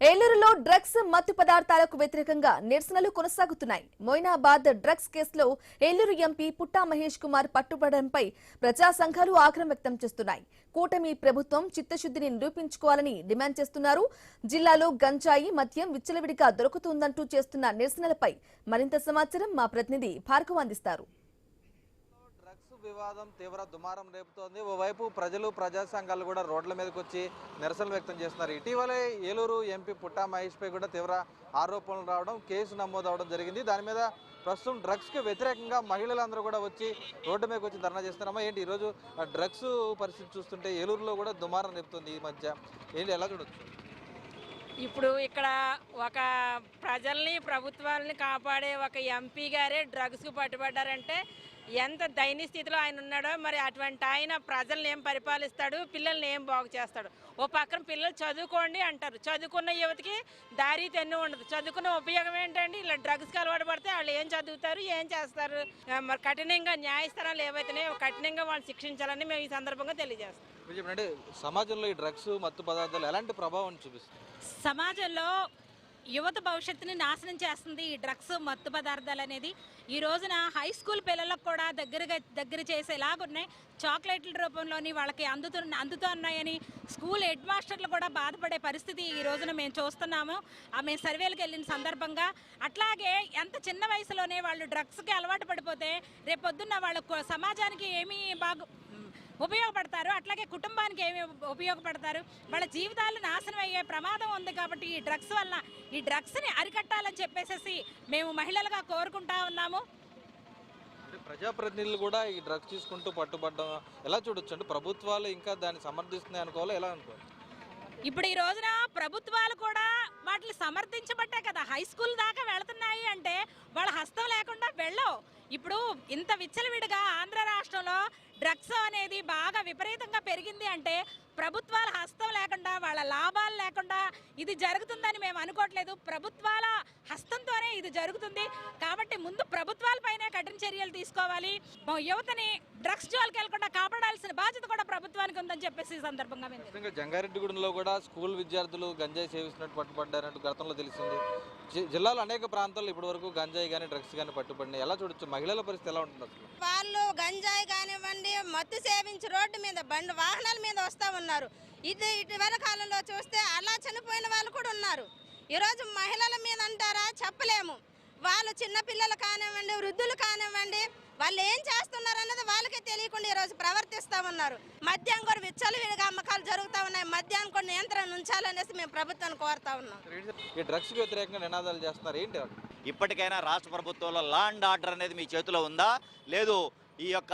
ఏలూరులో డ్రగ్స్ మత్తు పదార్థాలకు వ్యతిరేకంగా నిరసనలు కొనసాగుతున్నాయి. మొయినాబాద్ డ్రగ్స్ కేసులో ఏలూరు ఎంపీ పుట్టా మహేష్ కుమార్ పట్టుబడంపై ప్రజా సంఘాలు ఆగ్రహం వ్యక్తం చేస్తున్నాయి. కూటమి ప్రభుత్వం చిత్తశుద్ధిని నిరూపించుకోవాలని డిమాండ్ చేస్తున్నారు. జిల్లాలో గంజాయి మద్యం విచ్చలవిడిగా దొరుకుతుందంటూ చేస్తున్న నిరసనలపై మరింత సమాచారం మా ప్రతినిధి భార్గవ్ అందిస్తారు. వివాదం తీవ్ర దుమారం రేపుతోంది. ఓవైపు ప్రజలు ప్రజా సంఘాలు కూడా రోడ్ల మీదకి వచ్చి నిరసనలు వ్యక్తం చేస్తున్నారు. ఇటీవలే ఏలూరు ఎంపీ పుట్టా మహేష్ పై కూడా తీవ్ర ఆరోపణలు రావడం, కేసు నమోదు అవడం జరిగింది. దాని మీద ప్రస్తుతం డ్రగ్స్కి వ్యతిరేకంగా మహిళలందరూ కూడా వచ్చి రోడ్డు మీదకి వచ్చి ధర్నా చేస్తున్నారమ్మా. ఏంటి ఈరోజు డ్రగ్స్ పరిస్థితి చూస్తుంటే ఏలూరులో కూడా దుమారం రేపుతుంది ఈ మధ్య, ఏంటి ఎలా చూడొచ్చు? ఇప్పుడు ఇక్కడ ఒక ప్రజల్ని ప్రభుత్వాలని కాపాడే ఒక ఎంపీ గారే డ్రగ్స్కి పట్టుబడ్డారంటే ఎంత దయనీయ స్థితిలో ఆయన ఉన్నాడో. మరి అటువంటి ఆయన ప్రజల్ని ఏం పరిపాలిస్తాడు, పిల్లల్ని ఏం బాగు చేస్తాడు? ఓ పక్కన పిల్లలు చదువుకోండి అంటారు, చదువుకున్న యువతకి దారి తెన్ను ఉండదు. చదువుకున్న ఉపయోగం ఏంటండి? ఇలా డ్రగ్స్కి అలవాటు పడితే వాళ్ళు ఏం చదువుతారు, ఏం చేస్తారు? మరి కఠినంగా న్యాయస్థానాలు ఏవైతేనే కఠినంగా వాళ్ళు శిక్షించాలని మేము ఈ సందర్భంగా తెలియజేస్తాం. అంటే సమాజంలో ఈ డ్రగ్స్ మత్తు పదార్థాలు ఎలాంటి ప్రభావం చూపిస్తాయి? సమాజంలో యువత భవిష్యత్తుని నాశనం చేస్తుంది ఈ డ్రగ్స్ మత్తు పదార్థాలు అనేది. ఈ రోజున హై స్కూల్ పిల్లలకు కూడా దగ్గర చేసేలాగున్నాయి. చాక్లెట్ల రూపంలోని వాళ్ళకి అందుతున్నాయని స్కూల్ హెడ్ మాస్టర్లు కూడా బాధపడే పరిస్థితి ఈ రోజున మేము చూస్తున్నాము. మేము సర్వేలకు వెళ్ళిన సందర్భంగా అట్లాగే ఎంత చిన్న వయసులోనే వాళ్ళు డ్రగ్స్కి అలవాటు పడిపోతే రేపొద్దున్న వాళ్ళు సమాజానికి ఏమీ ఉపయోగపడతారు, అట్లాగే కుటుంబానికి ఏమి ఉపయోగపడతారు, వాళ్ళ జీవితాలు నాశనం అయ్యే ప్రమాదం ఉంది. కాబట్టి ఈ డ్రగ్స్ వలన ఈ డ్రగ్స్ని అరికట్టాలని చెప్పేసి మేము మహిళలుగా కోరుకుంటా ఉన్నాము. ప్రజాప్రతినిధులు కూడా ఈ డ్రగ్స్ తీసుకుంటూ పట్టుబడ్డం ఎలా చూడొచ్చు? అంటే ప్రభుత్వాలు ఇంకా దాన్ని సమర్థిస్తున్నాయి అనుకోవాలో ఎలా అనుకోవాలి? ఇప్పుడు ఈ రోజున ప్రభుత్వాలు కూడా వాటిని సమర్థించబట్టే కదా హై స్కూల్ దాకా వెళుతున్నాయి. అంటే వాళ్ళ హస్తం లేకుండా వెళ్ళవు. ఇప్పుడు ఇంత విచ్చలవిడిగా ఆంధ్ర రాష్ట్రంలో డ్రగ్స్ అనేది బాగా విపరీతంగా పెరిగింది అంటే ప్రభుత్వాల హస్తం లేకుండా, వాళ్ళ లాభాలు లేకుండా ఇది జరుగుతుందని మేము అనుకోవట్లేదు. ప్రభుత్వాల హస్తంతోనే ఇది జరుగుతుంది. కాబట్టి ముందు ప్రభుత్వాలపైనే కఠిన చర్యలు తీసుకోవాలి. యువతని డ్రగ్స్ జోలికి వెళ్లకుండా కాపాడాల్సిన బాధ్యత కూడా ప్రభుత్వానికి ఉందని చెప్పేసి ఈ సందర్భంగా మేము జంగారెడ్డిగూడెంలో కూడా స్కూల్ విద్యార్థులు గంజాయి సేవిస్తున్నట్టు పట్టుబడ్డారంటూ గతంలో తెలిసింది. జిల్లాలో అనేక ప్రాంతాల్లో ఇప్పటి వరకు గంజాయి కానీ డ్రగ్స్ కానీ పట్టుబడినాయి. ఎలా చూడొచ్చు? మహిళల పరిస్థితి ఎలా ఉంటుంది అసలు? వాళ్ళు గంజాయి కానివ్వండి మత్తు సేవించి రోడ్డు మీద వాహనాల మీద వస్తూ ఉన్నారు. ఇటీవల కాలంలో చూస్తే అలా చనిపోయిన వాళ్ళు కూడా ఉన్నారు. ఈరోజు మహిళల మీద అంటారా చెప్పలేము. వాళ్ళు చిన్నపిల్లలు కానివ్వండి, వృద్ధులు కానివ్వండి, వాళ్ళు ఏం చేస్తున్నారు అన్నది వాళ్ళకే తెలియకుండా ఈరోజు ప్రవర్తిస్తూ ఉన్నారు. మద్యం కూడా విచ్చలవిడిగా అమ్మకాలు జరుగుతూ ఉన్నాయి. మద్యాన్ని కూడా నియంత్రణ ఉంచాలనేసి మేము ప్రభుత్వాన్ని కోరుతా ఉన్నాం. ఈ డ్రగ్స్కి వ్యతిరేకంగా నినాదాలు చేస్తున్నారు, ఏంటి? ఇప్పటికైనా రాష్ట్ర ప్రభుత్వంలో లా అండ్ ఆర్డర్ అనేది మీ చేతిలో ఉందా? లేదు ఈ యొక్క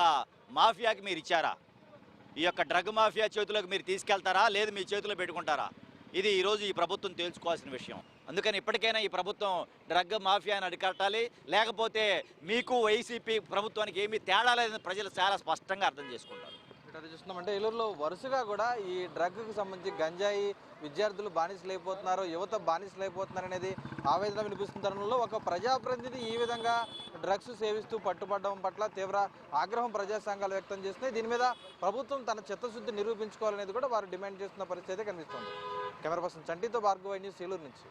మాఫియాకి మీరు ఇచ్చారా? ఈ యొక్క డ్రగ్ మాఫియా చేతులకు మీరు తీసుకెళ్తారా, లేదు మీ చేతిలో పెట్టుకుంటారా? ఇది ఈరోజు ఈ ప్రభుత్వం తేల్చుకోవాల్సిన విషయం. అందుకని ఇప్పటికైనా ఈ ప్రభుత్వం డ్రగ్ మాఫియాని అరికట్టాలి. లేకపోతే మీకు వైసీపీ ప్రభుత్వానికి ఏమీ తేడా లేదని ప్రజలు చాలా స్పష్టంగా అర్థం చేసుకుంటారు. అది చూస్తున్నామంటే ఏలూరులో వరుసగా కూడా ఈ డ్రగ్కి సంబంధించి గంజాయి విద్యార్థులు బానిసలైపోతున్నారు, యువత బానిసలైపోతున్నారు అనేది ఆవేదన వినిపిస్తున్న తరుణంలో ఒక ప్రజాప్రతినిధి ఈ విధంగా డ్రగ్స్ సేవిస్తూ పట్టుబడడం పట్ల తీవ్ర ఆగ్రహం ప్రజా సంఘాలు వ్యక్తం చేస్తున్నాయి. దీని మీద ప్రభుత్వం తన చిత్తశుద్ధి నిరూపించుకోవాలనేది కూడా వారు డిమాండ్ చేస్తున్న పరిస్థితి కనిపిస్తుంది. కెమెరా పర్సన్ చంటితో భార్గవ్ న్యూస్ ఏలూరు నుంచి.